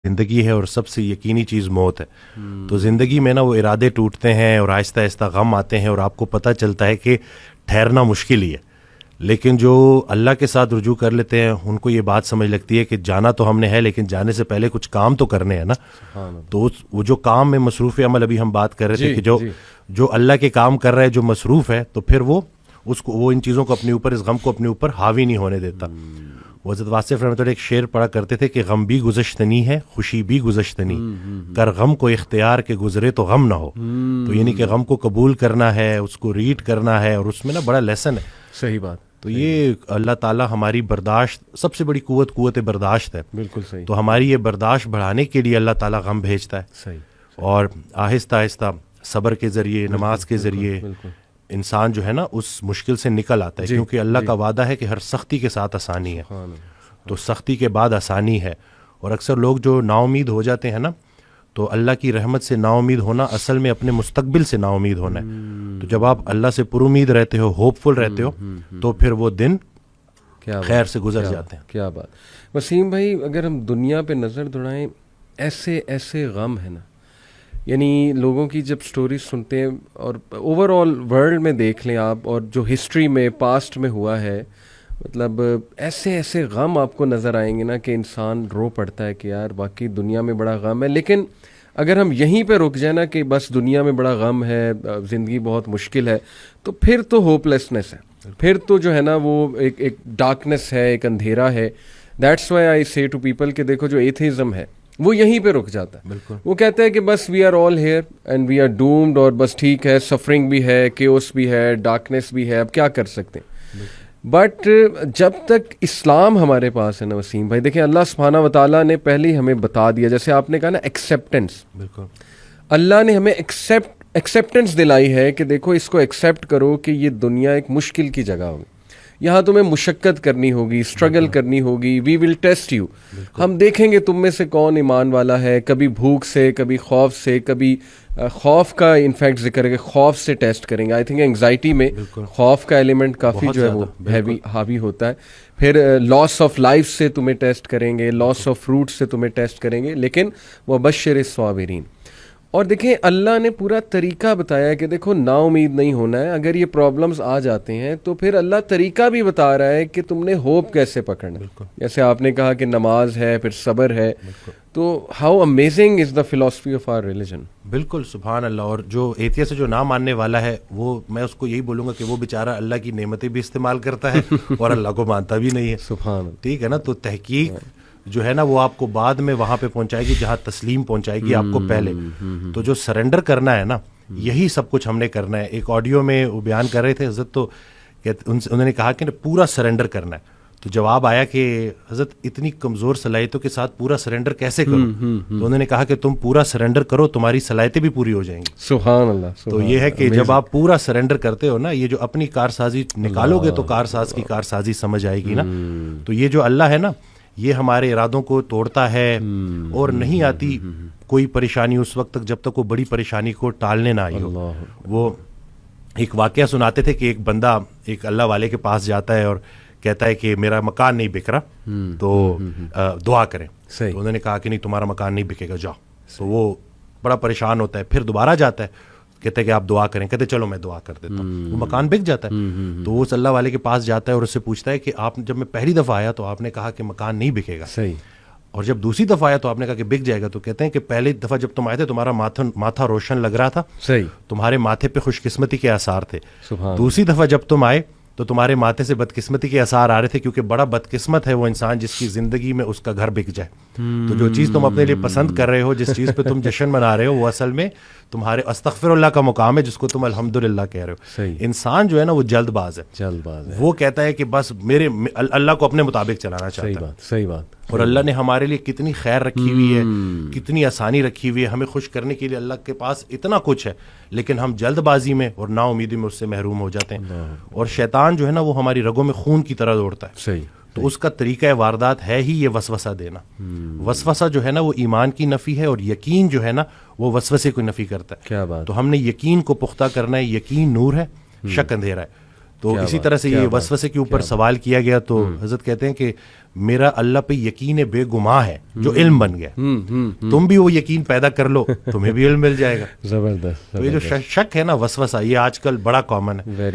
زندگی ہے اور سب سے یقینی چیز موت ہے. تو زندگی میں نا وہ ارادے ٹوٹتے ہیں اور آہستہ آہستہ غم آتے ہیں اور آپ کو پتہ چلتا ہے کہ ٹھہرنا مشکل ہی ہے. لیکن جو اللہ کے ساتھ رجوع کر لیتے ہیں ان کو یہ بات سمجھ لگتی ہے کہ جانا تو ہم نے ہے لیکن جانے سے پہلے کچھ کام تو کرنے ہیں نا. تو وہ جو کام میں مصروف عمل ابھی ہم بات کر رہے تھے کہ جو اللہ کے کام کر رہا ہے جو مصروف ہے تو پھر وہ اس کو وہ ان چیزوں کو اپنے اوپر اس غم کو اپنے اوپر حاوی نہیں ہونے دیتا. وہ حضرت واصف رحمۃ اللہ ایک شعر پڑھا کرتے تھے کہ غم بھی گزشتنی ہے خوشی بھی گزشتنی کر غم کو اختیار کے گزرے تو غم نہ ہو. تو یعنی کہ غم کو قبول کرنا ہے اس کو ریڈ کرنا ہے اور اس میں نا بڑا لیسن ہے. صحیح بات. تو یہ اللہ تعالیٰ ہماری برداشت سب سے بڑی قوت برداشت ہے. بالکل صحیح. تو ہماری یہ برداشت بڑھانے کے لیے اللہ تعالیٰ غم بھیجتا ہے. صحیح. اور آہستہ آہستہ صبر کے ذریعے نماز کے ذریعے انسان جو ہے نا اس مشکل سے نکل آتا ہے. کیونکہ اللہ کا وعدہ ہے کہ ہر سختی کے ساتھ آسانی ہے. تو سختی کے بعد آسانی ہے. اور اکثر لوگ جو نا امید ہو جاتے ہیں نا تو اللہ کی رحمت سے نا امید ہونا اصل میں اپنے مستقبل سے نا امید ہونا ہے. تو جب آپ اللہ سے پر امید رہتے ہو ہوپ فل رہتے ہو تو پھر وہ دن خیر سے گزر جاتے ہیں. کیا بات. وسیم بھائی اگر ہم دنیا پہ نظر دوڑائیں ایسے غم ہے نا یعنی لوگوں کی جب سٹوریز سنتے ہیں اور اوور آل ورلڈ میں دیکھ لیں آپ اور جو ہسٹری میں پاسٹ میں ہوا ہے مطلب ایسے غم آپ کو نظر آئیں گے نا کہ انسان رو پڑتا ہے کہ یار واقعی دنیا میں بڑا غم ہے. لیکن اگر ہم یہیں پہ رک جائیں نا کہ بس دنیا میں بڑا غم ہے زندگی بہت مشکل ہے تو پھر تو ہوپ لیسنس ہے. پھر تو جو ہے نا وہ ایک ڈارکنیس ہے ایک اندھیرا ہے. دیٹس وائی آئی سے ٹو پیپل کہ دیکھو جو ایتھیزم ہے وہ یہیں پہ رک جاتا ہے. وہ کہتا ہے کہ بس we are all here and we are doomed اور بس ٹھیک ہے سفرنگ بھی ہے کیوس بھی ہے ڈارکنیس بھی ہے اب کیا کر سکتے ہیں. بٹ جب تک اسلام ہمارے پاس ہے نا وسیم بھائی دیکھیں اللہ سبحانہ و تعالیٰ نے پہلے ہی ہمیں بتا دیا جیسے آپ نے کہا نا ایکسیپٹنس. بالکل اللہ نے ہمیں ایکسیپٹنس دلائی ہے کہ دیکھو اس کو ایکسیپٹ کرو کہ یہ دنیا ایک مشکل کی جگہ ہوگی. یہاں تمہیں مشقت کرنی ہوگی اسٹرگل کرنی ہوگی. وی ول ٹیسٹ یو. ہم دیکھیں گے تم میں سے کون ایمان والا ہے. کبھی بھوک سے کبھی خوف سے کبھی خوف کا انفیکٹ ذکر ہے کہ خوف سے ٹیسٹ کریں گے. آئی تھنک انگزائٹی میں خوف کا ایلیمنٹ کافی جو ہے وہ حاوی ہوتا ہے. پھر لاس آف لائف سے تمہیں ٹیسٹ کریں گے لاس آف فروٹ سے تمہیں ٹیسٹ کریں گے. لیکن وبشر الصابرین. اور دیکھیں اللہ نے پورا طریقہ بتایا کہ دیکھو نا امید نہیں ہونا ہے. اگر یہ پرابلمز آ جاتے ہیں تو پھر اللہ طریقہ بھی بتا رہا ہے کہ تم نے ہوپ کیسے پکڑنا ہے. جیسے آپ نے کہا کہ نماز ہے پھر صبر ہے. تو how amazing is the philosophy of our religion. بالکل سبحان اللہ. اور جو ایتھیسٹ جو نہ ماننے والا ہے وہ میں اس کو یہی بولوں گا کہ وہ بیچارہ اللہ کی نعمتیں بھی استعمال کرتا ہے اور اللہ کو مانتا بھی نہیں ہے. سبحان اللہ. ٹھیک ہے نا. تو تحقیق جو ہے نا وہ آپ کو بعد میں وہاں پہ پہنچائے گی جہاں تسلیم پہنچائے گی آپ کو پہلے. تو جو سرنڈر کرنا ہے نا یہی سب کچھ ہم نے کرنا ہے. ایک آڈیو میں وہ بیان کر رہے تھے حضرت تو انہوں نے کہا کہ پورا سرنڈر کرنا ہے. تو جواب آیا کہ حضرت اتنی کمزور صلاحیتوں کے ساتھ پورا سرنڈر کیسے کرو. تو انہوں نے کہا کہ تم پورا سرنڈر کرو تمہاری صلاحیتیں بھی پوری ہو جائیں گی. سبحان اللہ. تو یہ ہے کہ جب آپ پورا سرنڈر کرتے ہو نا یہ جو اپنی کارسازی نکالو گے تو کارساز کی کارسازی سمجھ آئے گی نا. تو یہ جو اللہ ہے نا یہ ہمارے ارادوں کو توڑتا ہے اور نہیں آتی کوئی پریشانی اس وقت تک جب تک وہ بڑی پریشانی کو ٹالنے نہ آئی ہو. وہ ایک واقعہ سناتے تھے کہ ایک بندہ ایک اللہ والے کے پاس جاتا ہے اور کہتا ہے کہ میرا مکان نہیں بک رہا تو دعا کریں. تو انہوں نے کہا کہ نہیں تمہارا مکان نہیں بکے گا جاؤ. تو وہ بڑا پریشان ہوتا ہے. پھر دوبارہ جاتا ہے کہتے ہیں کہ آپ دعا کریں. کہتے چلو میں دعا کر دیتا ہوں. وہ مکان بک جاتا ہے. تو وہ اس اللہ والے کے پاس جاتا ہے اور اس سے پوچھتا ہے کہ آپ جب میں پہلی دفعہ آیا تو آپ نے کہا کہ مکان نہیں بکے گا. صحیح. اور جب دوسری دفعہ آیا تو آپ نے کہا کہ بک جائے گا. تو کہتے ہیں کہ پہلی دفعہ جب تم آئے تھے تمہارا ماتھا روشن لگ رہا تھا. صحیح. تمہارے ماتھے پہ خوش قسمتی کے آثار تھے. دوسری دفعہ جب تم آئے تو تمہارے ماتھے سے بدقسمتی کے آثار آ رہے تھے کیونکہ بڑا بدقسمت ہے وہ انسان جس کی زندگی میں اس کا گھر بک جائے. تو جو چیز تم اپنے لیے پسند کر رہے ہو جس چیز پہ تم جشن منا رہے ہو وہ اصل میں تمہارے استغفر اللہ کا مقام ہے جس کو تم الحمدللہ کہہ رہے ہو. انسان جو ہے نا وہ جلد باز ہے. وہ کہتا ہے کہ بس میرے اللہ کو اپنے مطابق چلانا چاہتا ہے. صحیح بات. اور اللہ نے ہمارے لیے کتنی خیر رکھی ہوئی ہے کتنی آسانی رکھی ہوئی ہے. ہمیں خوش کرنے کے لیے اللہ کے پاس اتنا کچھ ہے لیکن ہم جلد بازی میں اور نا امیدی میں اس سے محروم ہو جاتے ہیں. اور شیطان جو ہے نا وہ ہماری رگوں میں خون کی طرح دوڑتا ہے. صحیح. تو اس کا طریقہ واردات ہے ہی یہ وسوسہ دینا. وسوسہ جو ہے نا وہ ایمان کی نفی ہے اور یقین جو ہے نا وہ وسوسے کو نفی کرتا ہے. کیا بات. تو ہم نے یقین کو پختہ کرنا ہے. یقین نور ہے شک اندھیرا ہے. تو اسی طرح سے یہ وسوسے کے اوپر سوال کیا گیا تو حضرت کہتے ہیں کہ میرا اللہ پہ یقین بے گماں ہے جو علم بن گیا. تم بھی وہ یقین پیدا کر لو, تمہیں بھی علم مل جائے گا. زبردست. تو یہ جو شک ہے نا وسوسہ, یہ آج کل بڑا کامن ہے.